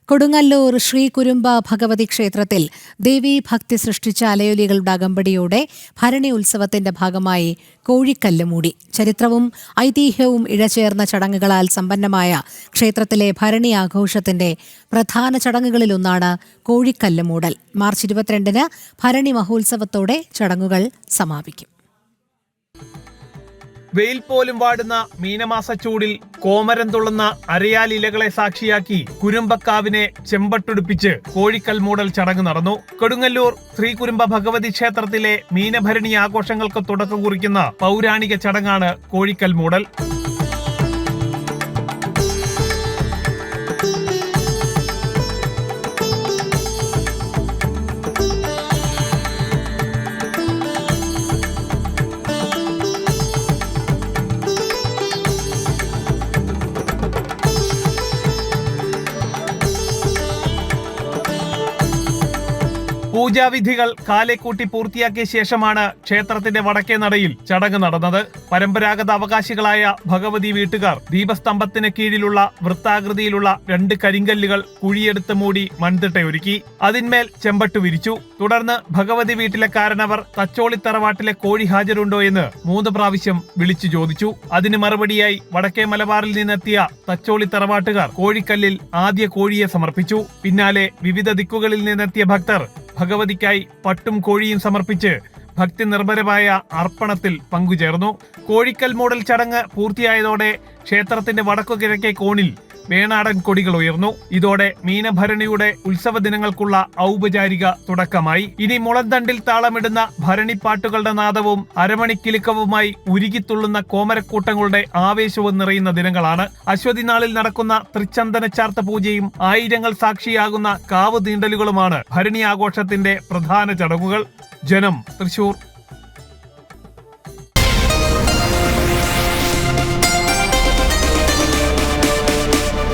കൊടുങ്ങല്ലൂർ ശ്രീ കുരുമ്പ ഭഗവതി ക്ഷേത്രത്തിൽ ദേവീഭക്തി സൃഷ്ടിച്ച അലയൊലികളുടെ അകമ്പടിയോടെ ഭരണി ഉത്സവത്തിന്റെ ഭാഗമായി കോഴിക്കല്ല് മൂടി. ചരിത്രവും ഐതിഹ്യവും ഇഴചേർന്ന ചടങ്ങുകളാൽ സമ്പന്നമായ ക്ഷേത്രത്തിലെ ഭരണി ആഘോഷത്തിന്റെ പ്രധാന ചടങ്ങുകളിലൊന്നാണ് കോഴിക്കല്ല് മൂടൽ. മാർച്ച് 22-ന് ഭരണി മഹോത്സവത്തോടെ ചടങ്ങുകൾ സമാപിക്കും. വെയിൽ പോലും വാടുന്ന മീനമാസ ചൂടിൽ കോമരം തുള്ളുന്ന അരയാൽ ഇലകളെ സാക്ഷിയാക്കി കുരുമ്പക്കാവിനെ ചെമ്പട്ടുടുപ്പിച്ച് കോഴിക്കൽ മൂടൽ ചടങ്ങ് നടന്നു. കൊടുങ്ങല്ലൂർ ശ്രീ കുരുമ്പ ഭഗവതി ക്ഷേത്രത്തിലെ മീനഭരണി ആഘോഷങ്ങൾക്ക് തുടക്കം കുറിക്കുന്ന പൗരാണിക ചടങ്ങാണ് കോഴിക്കൽ മൂടൽ. പൂജാവിധികൾ കാലേക്കൂട്ടി പൂർത്തിയാക്കിയ ശേഷമാണ് ക്ഷേത്രത്തിന്റെ വടക്കേ നടയിൽ ചടങ്ങ് നടന്നത്. പരമ്പരാഗത അവകാശികളായ ഭഗവതി വീട്ടുകാർ ദീപസ്തംഭത്തിന് കീഴിലുള്ള വൃത്താകൃതിയിലുള്ള 2 കരിങ്കല്ലുകൾ കുഴിയെടുത്ത് മൂടി മൺതിട്ടയൊരുക്കി. അതിന്മേൽ ചെമ്പട്ട് വിരിച്ചു. തുടർന്ന് ഭഗവതി വീട്ടിലെ കാരണവർ തച്ചോളിത്തറവാട്ടിലെ കോഴി ഹാജരുണ്ടോ എന്ന് 3 പ്രാവശ്യം വിളിച്ചു ചോദിച്ചു. അതിന് മറുപടിയായി വടക്കേ മലബാറിൽ നിന്നെത്തിയ തച്ചോളിത്തറവാട്ടുകാർ കോഴിക്കല്ലിൽ ആദ്യ കോഴിയെ സമർപ്പിച്ചു. പിന്നാലെ വിവിധ ദിക്കുകളിൽ നിന്നെത്തിയ ഭക്തർ ഭഗവതിക്കായി പട്ടും കോഴിയും സമർപ്പിച്ച് ഭക്തി നിർഭരമായ അർപ്പണത്തിൽ പങ്കുചേർന്നു. കോഴിക്കൽ മൂടൽ ചടങ്ങ് പൂർത്തിയായതോടെ ക്ഷേത്രത്തിന്റെ വടക്കുകിഴക്കേ കോണിൽ വേണാടൻ കൊടികൾ ഉയർന്നു. ഇതോടെ മീനഭരണിയുടെ ഉത്സവ ദിനങ്ങൾക്കുള്ള ഔപചാരിക തുടക്കമായി. ഇനി മുളന്തണ്ടിൽ താളമിടുന്ന ഭരണിപ്പാട്ടുകളുടെ നാദവും അരമണിക്കിലുക്കവുമായി ഉരുകിത്തുള്ളുന്ന കോമരക്കൂട്ടങ്ങളുടെ ആവേശവും നിറയുന്ന ദിനങ്ങളാണ്. അശ്വതി നാളിൽ നടക്കുന്ന തൃച്ചന്ദനച്ചാർത്ത പൂജയും ആയിരങ്ങൾ സാക്ഷിയാകുന്ന കാവ് തീണ്ടലുകളുമാണ് ഭരണി ആഘോഷത്തിന്റെ പ്രധാന ചടങ്ങുകൾ. ജനം, തൃശൂർ.